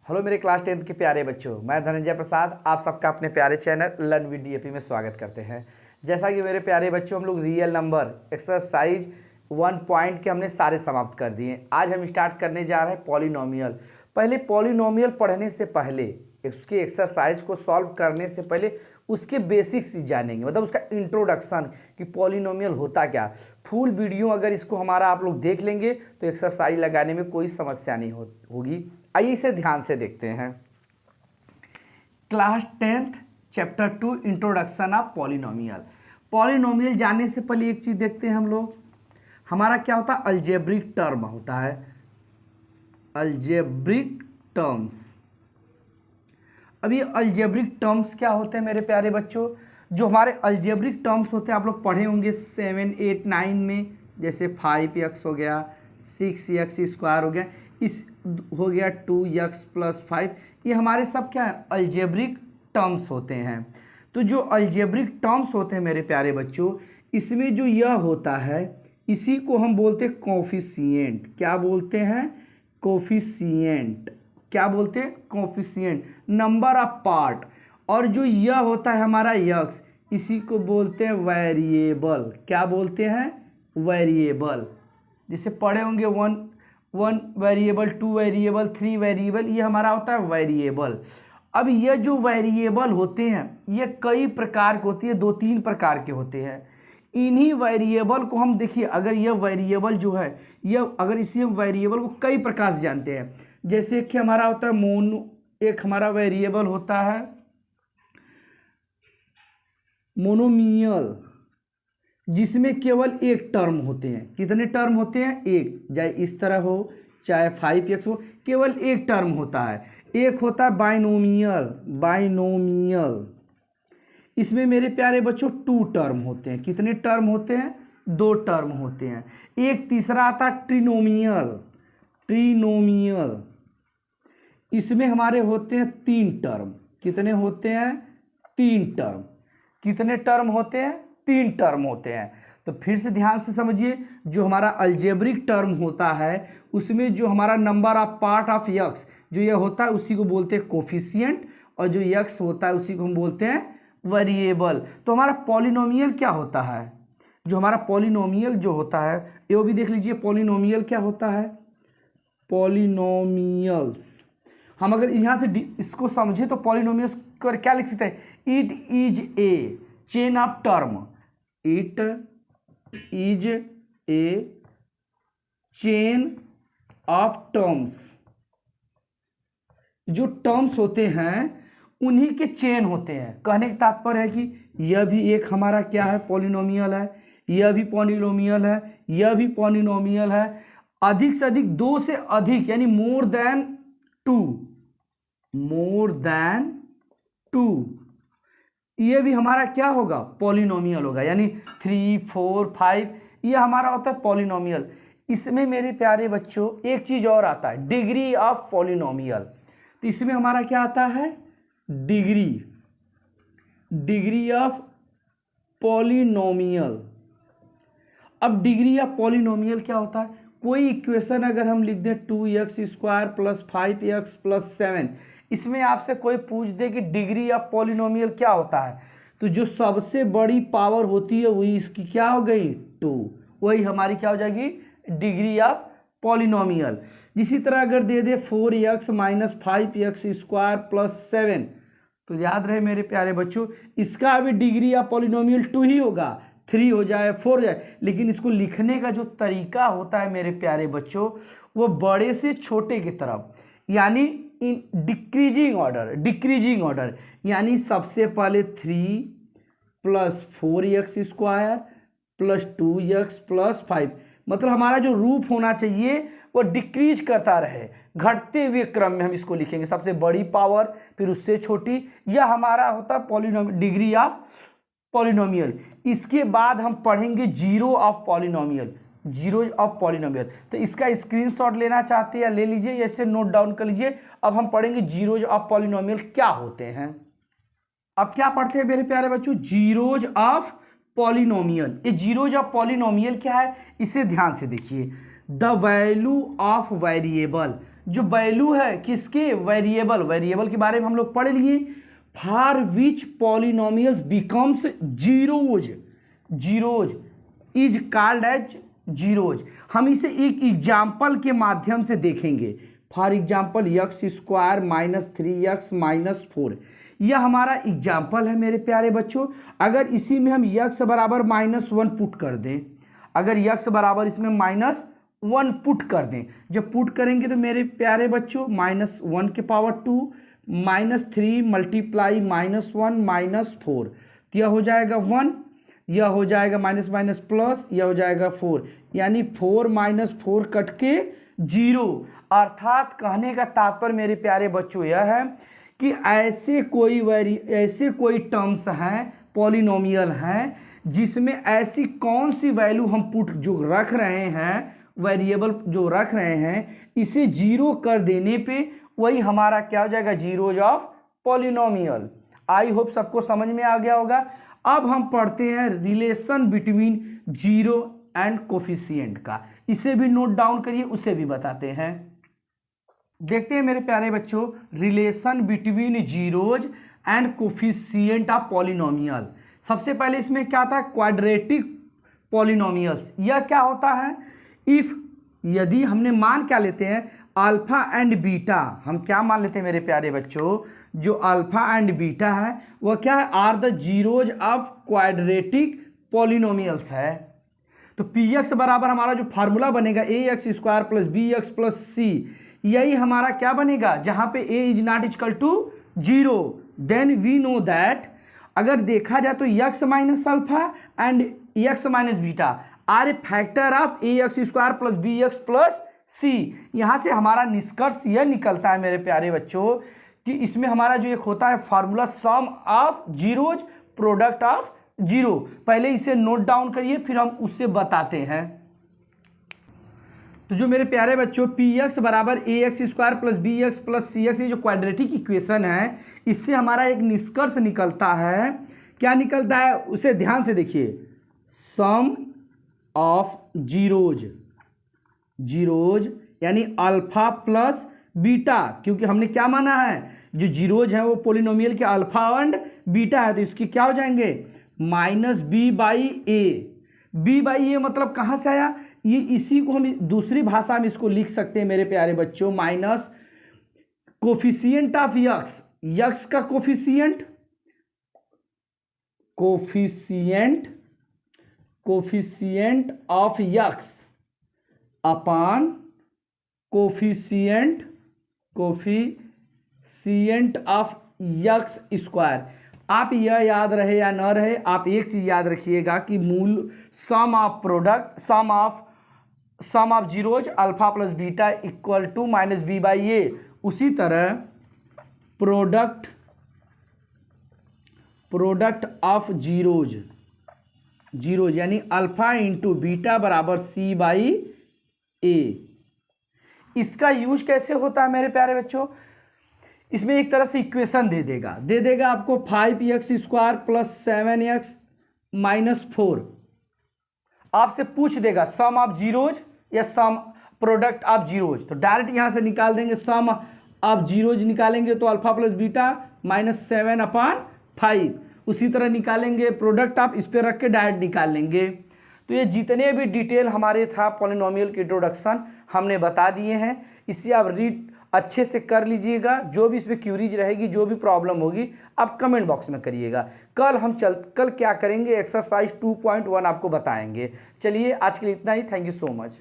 Hello मेरे class 10th के प्यारे बच्चों, मैं धनंजय प्रसाद आप सबका अपने प्यारे चैनल लर्न विद डीएपी में स्वागत करते हैं। जैसा कि मेरे प्यारे बच्चों, हम लोग रियल नंबर एक्सरसाइज 1 पॉइंट के हमने सारे समाप्त कर दिए। आज हम स्टार्ट करने जा रहे हैं पॉलिनोमियल। पहले पॉलिनोमियल पढ़ने से पहले, उसके एक्सरसाइज को सॉल्व करने से पहले उसके बेसिक्स जानेंगे, मतलब उसका इंट्रोडक्शन कि पॉलिनोमियल होता क्या। फुल वीडियो अगर इसको हमारा आप लोग देख लेंगे तो एक्सरसाइज लगाने में कोई समस्या नहीं होगी। आइए इसे ध्यान से देखते हैं। Class 10th chapter 2 introduction of polynomial. Polynomial जानने से पहले एक चीज देखते हैं हम लोग, हमारा क्या होता है, अलजेब्रिक टर्म होता है, अलजेब्रिक टर्म्स। अब ये अलजेब्रिक टर्म्स क्या होते हैं मेरे प्यारे बच्चों, जो हमारे अलजेब्रिक टर्म्स होते हैं आप लोग पढ़े होंगे 7, 8, 9 में, जैसे 5x हो गया, 6x² हो गया, इस हो गया 2x + 5। ये हमारे सब क्या है, अलजेब्रिक टर्म्स होते हैं। तो जो अलजेब्रिक टर्म्स होते हैं मेरे प्यारे बच्चों, इसमें जो यह होता है इसी को हम बोलते हैं कोफिशिएंट। क्या बोलते हैं, कोफिशिएंट। क्या बोलते हैं, कोफिशिएंट, नंबर ऑफ पार्ट। और जो यह होता है हमारा यक्स, इसी को बोलते हैं वेरिएबल। क्या बोलते हैं, वेरिएबल। जिसे पढ़े होंगे 1 वेरिएबल, 2 वेरिएबल, 3 वेरिएबल, ये हमारा होता है वेरिएबल। अब ये जो वेरिएबल होते हैं ये कई प्रकार के होती है, 2-3 प्रकार के होते हैं। इन्हीं वेरिएबल को हम देखिए, अगर यह वेरिएबल जो है, यह अगर इसी हम वेरिएबल को कई प्रकार से जानते हैं। जैसे कि हमारा होता है मोनो, एक हमारा वेरिएबल होता है मोनोमियल, जिसमें केवल एक टर्म होते हैं। कितने टर्म होते हैं, एक। चाहे इस तरह हो चाहे 5x हो, केवल एक टर्म होता है। एक होता है बाइनोमियल, बाइनोमियल, इसमें मेरे प्यारे बच्चों 2 टर्म होते हैं। कितने टर्म होते हैं, 2 टर्म होते हैं। एक तीसरा आता है ट्रिनोमियल, ट्रिनोमियल, इसमें हमारे होते हैं 3 टर्म। कितने होते हैं, 3 टर्म। कितने टर्म होते हैं, 3 टर्म होते हैं। तो फिर से ध्यान से समझिए, जो हमारा अलजेब्रिक टर्म होता है उसमें जो हमारा number of part of x जो ये होता है उसी को बोलते हैं कोफिशिएंट, और जो यक्स होता है उसी को हम बोलते हैं वेरिएबल। तो हमारा पॉलिनोमियल क्या होता है, जो हमारा पॉलिनोमियल जो होता है, ये भी देख लीजिए पॉलिनोमियल क्या होता है। पॉलिनोमियल्स, हम अगर यहाँ से इसको समझे तो पॉलिनोमियल्स को क्या लिख सकते हैं, it is a chain of term, it is a chain of terms. जो टर्म्स होते हैं उन्हीं के चेन होते हैं। कहने का तात्पर्य है कि यह भी एक हमारा क्या है, पॉलिनोमियल है, यह भी पॉलिनोमियल है, यह भी पॉलिनोमियल है। अधिक से अधिक 2 से अधिक, यानी मोर देन 2, मोर देन 2, ये भी हमारा क्या होगा, पॉलिनोमियल होगा। यानी 3, 4, 5, ये हमारा होता है पॉलिनोमियल। इसमें मेरे प्यारे बच्चों एक चीज और आता है, डिग्री ऑफ पॉलिनोमियल। तो इसमें हमारा क्या आता है, डिग्री, डिग्री ऑफ पॉलिनोमियल। अब डिग्री ऑफ पॉलिनोमियल क्या होता है, कोई इक्वेशन अगर हम लिख दें 2x² + 5x + 7, इसमें आपसे कोई पूछ दे कि डिग्री ऑफ पॉलिनोमियल क्या होता है, तो जो सबसे बड़ी पावर होती है वही इसकी क्या हो गई, 2, वही हमारी क्या हो जाएगी, डिग्री ऑफ पॉलिनोमियल। इसी तरह अगर दे दे 4x - 5x² + 7, तो याद रहे मेरे प्यारे बच्चों, इसका भी डिग्री ऑफ पॉलिनोमियल 2 ही होगा, 3 हो जाए, 4 हो जाए। लेकिन इसको लिखने का जो तरीका होता है मेरे प्यारे बच्चों, वो बड़े से छोटे की तरफ, यानी in decreasing order, decreasing order, यानी सबसे पहले 3 + 4x² + 2x + 5, मतलब हमारा जो रूप होना चाहिए वो डिक्रीज करता रहे, घटते हुए क्रम में हम इसको लिखेंगे। सबसे बड़ी पावर, फिर उससे छोटी, यह हमारा होता है पॉलिनोमियल, डिग्री ऑफ पॉलिनोमियल। इसके बाद हम पढ़ेंगे zero of polynomial, zero of polynomial. तो इसका स्क्रीनशॉट लेना चाहते हैं या ले लीजिए, ऐसे नोट डाउन कर लीजिए। अब हम पढ़ेंगे जीरोज ऑफ पॉलिनोमियल क्या होते हैं। अब क्या पढ़ते हैं मेरे प्यारे बच्चों, जीरोज ऑफ पॉलिनोमियल। ये जीरोज ऑफ पॉलिनोमियल क्या है, इसे ध्यान से देखिए। द वैल्यू ऑफ वेरिएबल, जो वैल्यू है किसके, वेरिएबल, वेरिएबल के बारे में हम लोग पढ़ लिए, for which polynomials becomes zeros, zeros is called as zeros. हम इसे एक एग्जाम्पल के माध्यम से देखेंगे। For example x square minus 3x minus 4, यह हमारा एग्जाम्पल है मेरे प्यारे बच्चों। अगर इसी में हम x बराबर -1 पुट कर दें, अगर x बराबर इसमें -1 पुट कर दें, जब पुट करेंगे तो मेरे प्यारे बच्चों -1 के पावर 2 -3 मल्टीप्लाई -1 -4, तो यह हो जाएगा 1, यह हो जाएगा माइनस माइनस प्लस, यह हो जाएगा 4, यानी 4 - 4 कट के 0। अर्थात कहने का तात्पर्य मेरे प्यारे बच्चों यह है कि ऐसे कोई टर्म्स हैं, पॉलिनोमियल हैं, जिसमें ऐसी कौन सी वैल्यू हम पुट जो रख रहे हैं, वेरिएबल जो रख रहे हैं, इसे 0 कर देने पे वही हमारा क्या हो जाएगा, zeros of polynomial. I hope सबको समझ में आ गया होगा। अब हम पढ़ते हैं relation between zero and coefficient का, इसे भी नोट डाउन करिए, उसे भी बताते हैं। देखते हैं मेरे प्यारे बच्चों, relation between zeros and coefficient of polynomial. सबसे पहले इसमें क्या था, क्वाड्रेटिक पॉलिनोमियल्स। यह क्या होता है, इफ यदि हमने मान क्या लेते हैं, अल्फा एंड बीटा, हम क्या मान लेते हैं मेरे प्यारे बच्चों, जो अल्फा एंड बीटा है वह क्या है, are the zeros of quadratic polynomials है। तो पी एक्स बराबर हमारा जो फार्मूला बनेगा ax² + bx + c, यही हमारा क्या बनेगा, जहां पे a is not equal to 0, then we know that अगर देखा जाए तो x minus alpha and x minus beta are a factor of ax² + bx + c। यहां से हमारा निष्कर्ष यह निकलता है मेरे प्यारे बच्चों कि इसमें हमारा जो एक होता है formula, sum of zeros product of zero. पहले इसे नोट डाउन करिए, फिर हम उससे बताते हैं। तो जो मेरे प्यारे बच्चों पी एक्स बराबर ax² + bx + cx, ये जो क्वाड्रेटिक इक्वेशन है, इससे हमारा एक निष्कर्ष निकलता है। क्या निकलता है उसे ध्यान से देखिए, सम ऑफ जीरोज, जीरोज यानी अल्फा प्लस बीटा, क्योंकि हमने क्या माना है, जो जीरोज है वो पोलिनोमियल के अल्फा एंड बीटा है, तो इसकी क्या हो जाएंगे, -b/a। b/a मतलब कहाँ से आया, ये इसी को हम दूसरी भाषा में इसको लिख सकते हैं मेरे प्यारे बच्चों, minus coefficient of x, x का coefficient, coefficient of x upon coefficient of x square. आप यह याद रहे या न रहे, आप एक चीज याद रखिएगा कि मूल sum of product, sum of zeros alpha plus beta equal to -b/a। उसी तरह प्रोडक्ट ऑफ जीरोज यानी अल्फा इंटू बीटा बराबर c/a। इसका यूज कैसे होता है मेरे प्यारे बच्चों, इसमें एक तरह से इक्वेशन दे देगा आपको 5x² + 7x - 4। आपसे पूछ देगा सम ऑफ जीरोज या सम प्रोडक्ट ऑफ जीरोज, तो डायरेक्ट यहां से निकाल देंगे, सम ऑफ जीरोज निकालेंगे तो अल्फा प्लस बीटा -7/5। उसी तरह निकालेंगे प्रोडक्ट ऑफ, इस पे रख के डायरेक्ट निकाल लेंगे। तो ये जितने भी डिटेल हमारे था पॉलिनोमियल के इंट्रोडक्शन हमने बता दिए हैं, इसे आप रीड अच्छे से कर लीजिएगा। जो भी इसमें क्यूरीज रहेगी, जो भी प्रॉब्लम होगी, आप कमेंट बॉक्स में करिएगा। कल क्या करेंगे, एक्सरसाइज 2.1 आपको बताएंगे। चलिए आज के लिए इतना ही, थैंक यू सो मच।